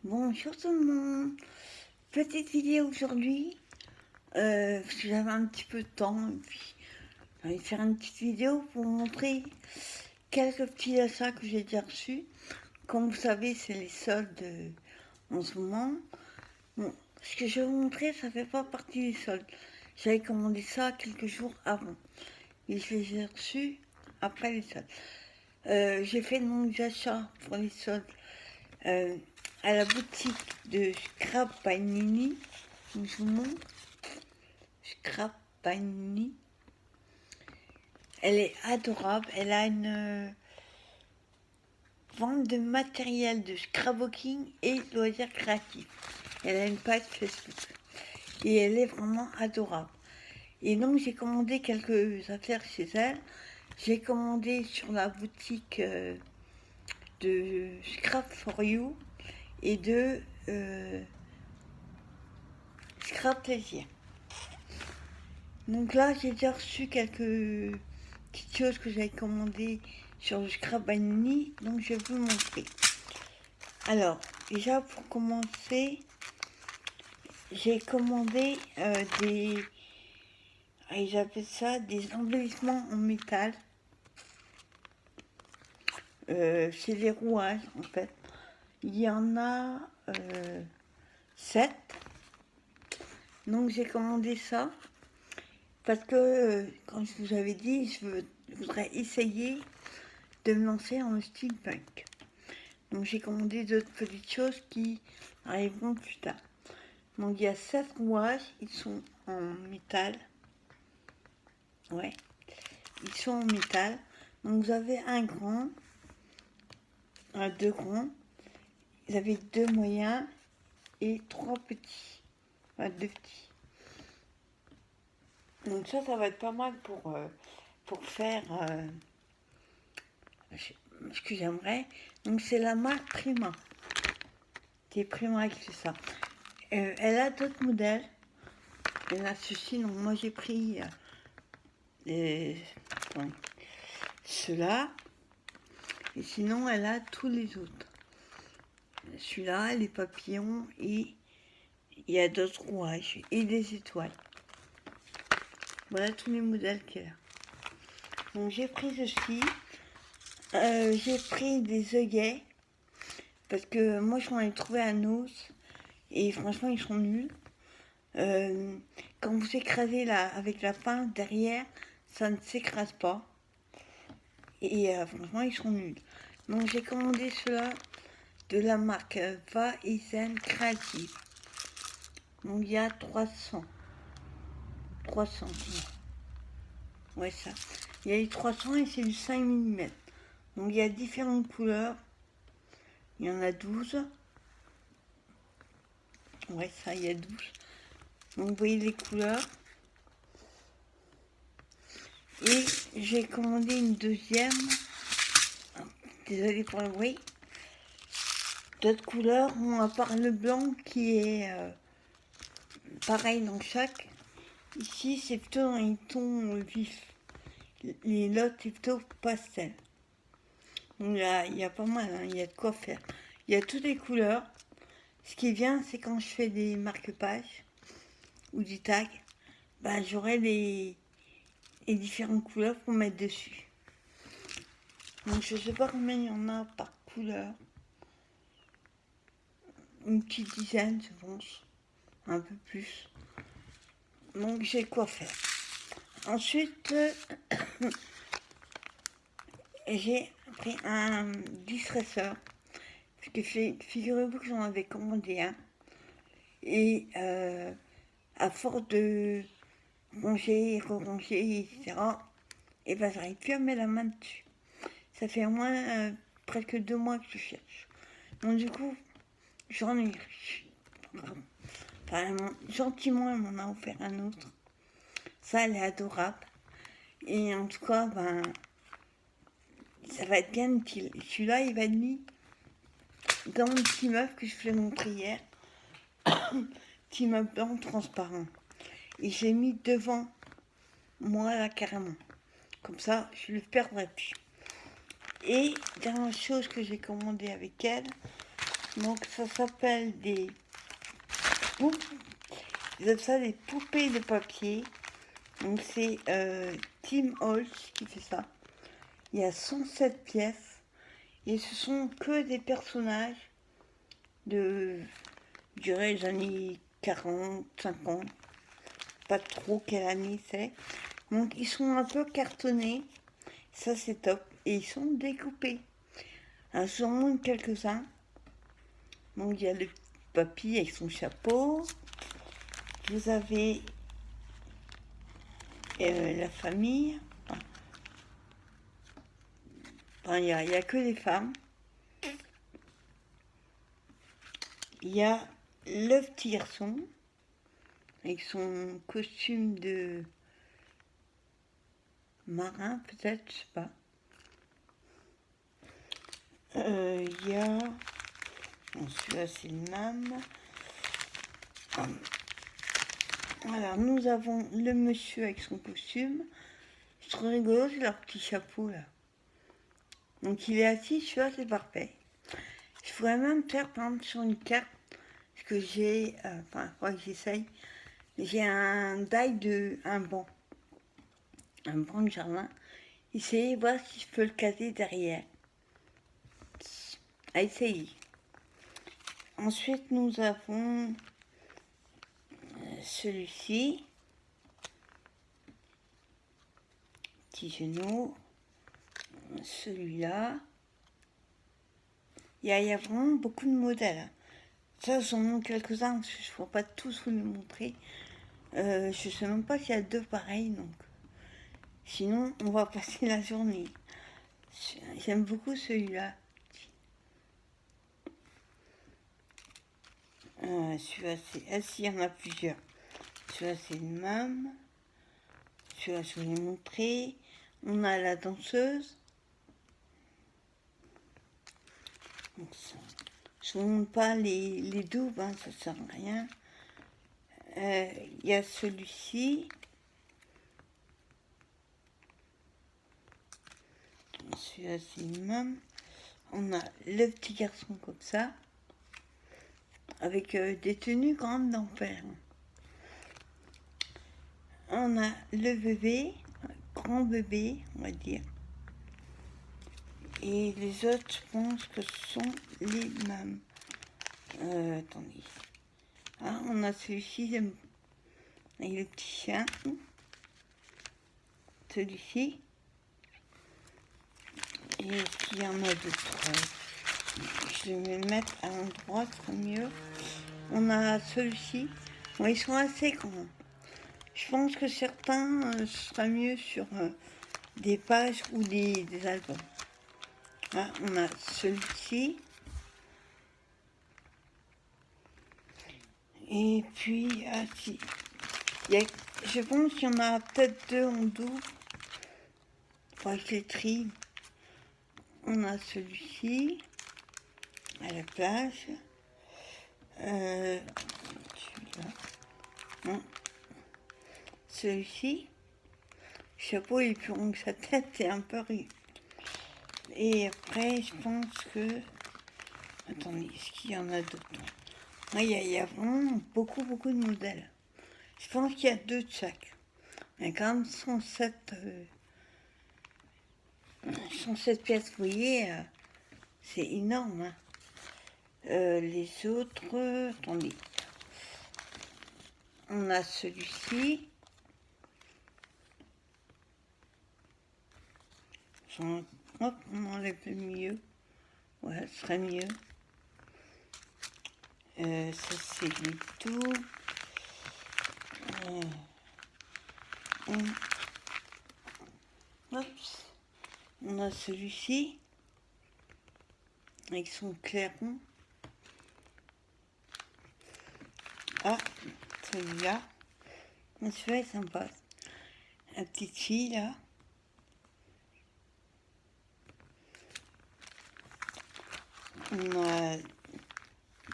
Bonjour tout le monde. Petite vidéo aujourd'hui, parce que j'avais un petit peu de temps, et puis j'ai envie de faire une petite vidéo pour vous montrer quelques petits achats que j'ai déjà reçus. Comme vous savez, c'est les soldes en ce moment. Bon, ce que je vais vous montrer, ça fait pas partie des soldes. J'avais commandé ça quelques jours avant, et je les ai reçus après les soldes. J'ai fait donc des achats pour les soldes à la boutique de Scrap Panini. Je vous montre. Scrap Panini. Elle est adorable. Elle a une vente de matériel de scrapbooking et loisirs créatifs. Elle a une page Facebook. Et elle est vraiment adorable. Et donc j'ai commandé quelques affaires chez elle. J'ai commandé sur la boutique de Scrap for You et de Scrap Plaisir. Donc là, j'ai déjà reçu quelques petites choses que j'avais commandées sur le Scrap Panini, donc je vais vous montrer. Alors, déjà pour commencer, j'ai commandé ils appellent ça des embellissements en métal. C'est des rouages en fait. Il y en a 7. Donc j'ai commandé ça parce que, comme je vous avais dit, je voudrais essayer de me lancer en steampunk. Donc j'ai commandé d'autres petites choses qui arriveront plus tard. Donc il y a 7 rouages, ils sont en métal. Ouais, ils sont en métal. Donc vous avez un grand, deux grands, vous avez deux moyens et trois petits. Enfin, deux petits. Donc ça va être pas mal pour faire ce que j'aimerais. Donc c'est la marque Prima. C'est Prima qui fait ça. Elle a d'autres modèles. Elle a ceci, donc moi j'ai pris ceux-là. Et sinon elle a tous les autres. Celui-là, les papillons et il y a d'autres rouages et des étoiles. Voilà tous les modèles qu'elle a. Donc j'ai pris ceci. J'ai pris des œillets parce que moi j'en ai trouvé un os et franchement ils sont nuls. Quand vous écrasez avec la pince derrière, ça ne s'écrase pas. Et franchement ils sont nuls. Donc j'ai commandé ceux-là de la marque Va et Zen Creative. Donc il y a 300. 300. Ouais ça. Il y a les 300 et c'est du 5 mm. Donc il y a différentes couleurs. Il y en a 12. Ouais ça, il y a 12. Donc vous voyez les couleurs. Et j'ai commandé une deuxième. Désolée pour le bruit. D'autres couleurs, à part le blanc qui est pareil dans chaque. Ici c'est plutôt dans les tons vifs. Les lots c'est plutôt pastel. Donc là il y a pas mal, hein, il y a de quoi faire. Il y a toutes les couleurs. Ce qui est bien, c'est quand je fais des marque-pages ou des tags, bah, j'aurai les différentes couleurs pour mettre dessus. Donc je sais pas combien il y en a par couleur. Une petite dizaine, je pense. Un peu plus. Donc j'ai quoi faire. Ensuite, j'ai pris un distresseur. Parce que figurez-vous que j'en avais commandé un. Et à force de ronger, re-ronger, etc., et ben j'arrive plus à mettre la main dessus. Ça fait au moins presque 2 mois que je cherche. Donc du coup, j'en ai... Enfin, gentiment, elle m'en a offert un autre. Ça, elle est adorable. Et en tout cas, ben, ça va être bien utile. Celui-là, il va être mis dans mon petit meuble que je vous ai montré hier. Petit meuble blanc transparent. Et je l'ai mis devant moi, là, carrément. Comme ça, je ne le perdrai plus. Et dernière chose que j'ai commandé avec elle, Donc ça s'appelle des poupées. Ils appellent ça des poupées de papier. Donc c'est Tim Holtz qui fait ça. Il y a 107 pièces. Et ce sont que des personnages de durée des années 40, 50. Pas trop quelle année c'est. Donc ils sont un peu cartonnés. Ça c'est top. Et ils sont découpés. Alors j'en montre quelques-uns. Donc il y a le papy avec son chapeau. Vous avez la famille. Enfin, il n'y a que les femmes. Il y a le petit garçon avec son costume de marin, peut-être, je sais pas. Il y a... Bon, celui-là, c'est le même. Alors, nous avons le monsieur avec son costume. C'est trop rigolo, c'est leur petit chapeau, là. Donc, il est assis, celui-là, c'est parfait. Je pourrais même faire, par exemple, sur une carte, parce que j'ai... enfin, il faudrait que j'essaye. J'ai un die de... un banc de jardin. Essayez de voir si je peux le caser derrière. À essayer. Ensuite, nous avons celui-ci. Petit genou. Celui-là. Il y a vraiment beaucoup de modèles. Ça, j'en montre quelques-uns, parce que je ne pourrais pas tous vous les montrer. Je ne sais même pas s'il y a deux pareils, donc. Sinon, on va passer la journée. J'aime beaucoup celui-là. Celui-là, c'est... Ah, si, il y en a plusieurs. Celui-là, c'est le même. Celui-là, je vous l'ai montré. On a la danseuse. Donc, ça, je ne vous montre pas les doubles, hein, ça ne sert à rien. Il y a celui-ci. Celui-là, c'est le même. On a le petit garçon comme ça. Avec des tenues quand même d'enfer. On a le bébé, grand bébé, on va dire. Et les autres, je pense que ce sont les mêmes. Attendez. Ah, on a celui-ci avec le petit chien. Celui-ci. Et est-ce qu'il y en a d'autres? Je vais me mettre à l'endroit, ce serait mieux. On a celui-ci. Bon, ils sont assez grands. Je pense que certains, ce sera mieux sur des pages ou des albums. Là, on a celui-ci. Et puis, ah si. Je pense qu'il y en a peut-être deux en double. Faudrait que je les trie. On a celui-ci. À la plage. Celui-là. Non. Celui-ci. Le chapeau il est plus rond que sa tête, c'est un peu rire. Et après, je pense que... Attendez, est-ce qu'il y en a d'autres? Il y a vraiment beaucoup de modèles. Je pense qu'il y a deux de chaque. Il y a quand même 107 pièces, vous voyez, c'est énorme. Hein. Les autres, attendez. On a celui-ci. Hop, on enlève le milieu. Ouais, ce serait mieux. Ça, c'est du tout. On a celui-ci. Avec son clairon. Ah, celui-là. Celui-là est sympa. La petite fille, là. On a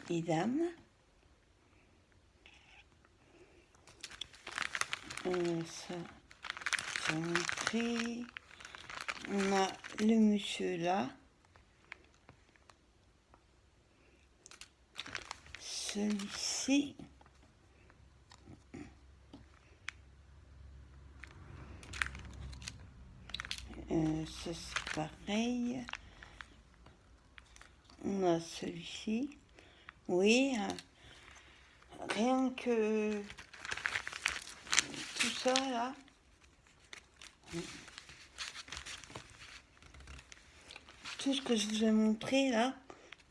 les dames. Ça, j'ai montré. On a le monsieur là. celui-ci, ça c'est pareil. On a celui-ci. Oui, rien que tout ça là. Tout ce que je vous ai montré là,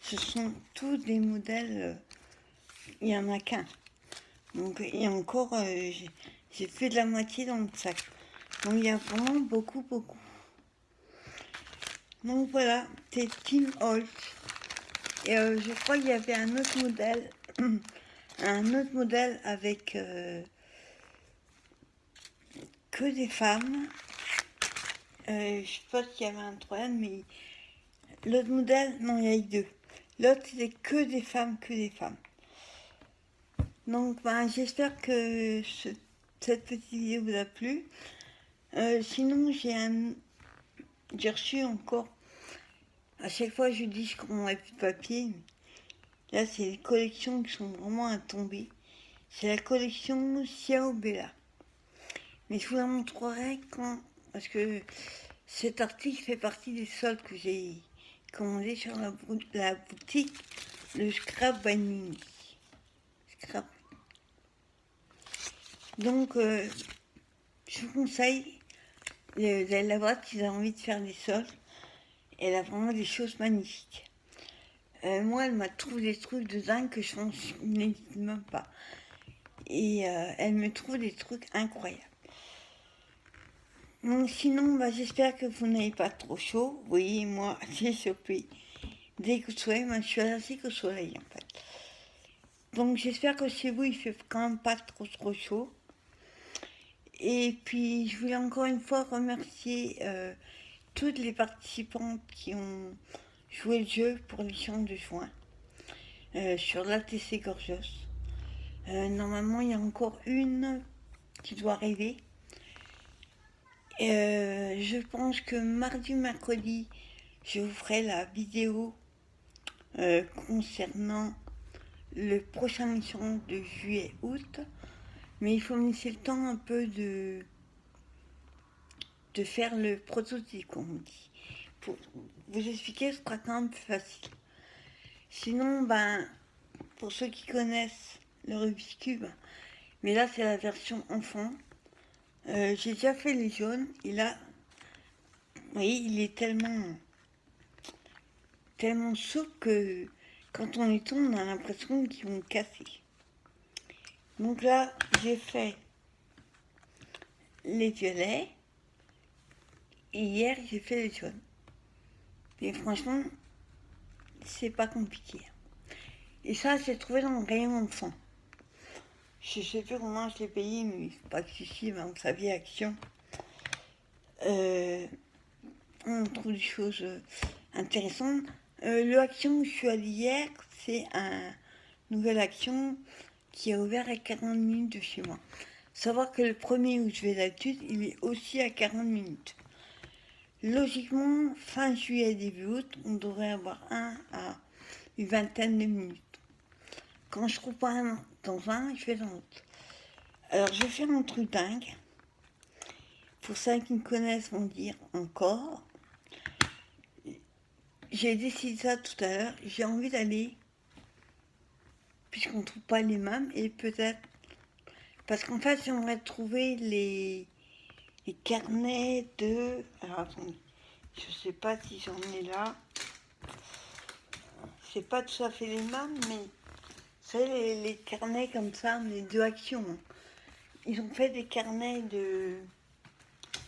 ce sont tous des modèles. Il n'y en a qu'un. Donc, et encore, j'ai fait de la moitié dans le sac. Donc, il y a vraiment beaucoup. Donc, voilà, c'est Tim Holtz. Et je crois qu'il y avait un autre modèle. Un autre modèle avec que des femmes. Je sais pas s'il y avait un troisième, mais l'autre modèle, non, il y a eu deux. L'autre, c'était que des femmes. Donc, j'espère que cette petite vidéo vous a plu. Sinon, j'ai reçu encore. À chaque fois, je dis qu'on n'a plus de papier. Là, c'est les collections qui sont vraiment à tomber. C'est la collection Ciao Bella. Mais je vous la montrerai quand. Parce que cet article fait partie des soldes que j'ai commandé sur la boutique, le Scrap Binding. Scrap. Donc, je vous conseille d'aller la voir si vous avez envie de faire des soldes. Elle a vraiment des choses magnifiques. Moi, elle m'a trouvé des trucs de dingue que je n'hésite même pas. Et elle me trouve des trucs incroyables. Donc sinon, j'espère que vous n'avez pas trop chaud. Oui, moi, j'ai chopé dès que le soleil, je suis allergique qu'au soleil en fait. Donc j'espère que chez vous, il fait quand même pas trop chaud. Et puis, je voulais encore une fois remercier toutes les participantes qui ont joué le jeu pour l'échange de juin sur l'ATC Gorgios. Normalement, il y a encore une qui doit arriver. Je pense que mardi, mercredi, je vous ferai la vidéo concernant le prochain échange de juillet-août. Mais il faut me laisser le temps un peu de faire le prototype, comme on dit. Pour vous expliquer, ce sera quand même plus facile. Sinon, pour ceux qui connaissent le Rubik's Cube, mais là c'est la version enfant. J'ai déjà fait les jaunes, et là, vous voyez, il est tellement souple que quand on les tourne, on a l'impression qu'ils vont casser. Donc là, j'ai fait les violets, et hier, j'ai fait les jaunes. Et franchement, c'est pas compliqué. Et ça, j'ai trouvé dans le rayon enfant. Je sais plus comment je l'ai payé, mais c'est pas de souci, vous savez, Action. On trouve des choses intéressantes. Le Action où je suis allée hier, c'est un nouvelle Action qui est ouvert à 40 minutes de chez moi. Savoir que le premier où je vais d'habitude, il est aussi à 40 minutes. Logiquement, fin juillet, début août, on devrait avoir un à une vingtaine de minutes. Quand je trouve pas un dans un, je vais dans l'autre. Alors, je vais faire un truc dingue. Pour ceux qui me connaissent vont dire encore. J'ai décidé ça tout à l'heure. J'ai envie d'aller, puisqu'on ne trouve pas les mêmes, et peut-être. Parce qu'en fait, j'aimerais trouver les carnets de. Alors, attendez. Je sais pas si j'en ai là. C'est pas tout à fait les mêmes, mais. Vous savez, les carnets comme ça, mais de Action. Ils ont fait des carnets de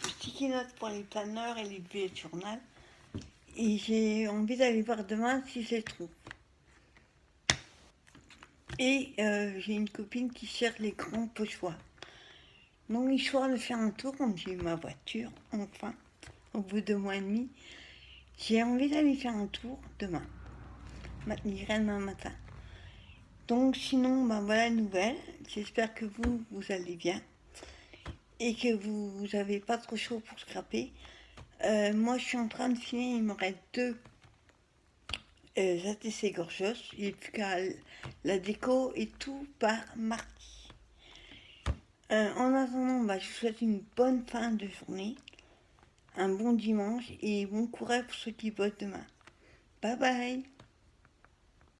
sticky notes pour les planeurs et les bullet journal. Et j'ai envie d'aller voir demain si je les trouve. Et j'ai une copine qui cherche les grands pochoirs. Donc, histoire de faire un tour, comme j'ai eu ma voiture, enfin, au bout de 2 mois et demi, j'ai envie d'aller faire un tour demain. J'irai demain matin. Donc, sinon, voilà la nouvelle. J'espère que vous allez bien. Et que vous n'avez pas trop chaud pour scraper. Moi, je suis en train de finir, il me reste c'est gorgeous. Il n'est plus qu'à la déco et tout par mardi. En attendant, je vous souhaite une bonne fin de journée, un bon dimanche et bon courage pour ceux qui bossent demain. Bye bye.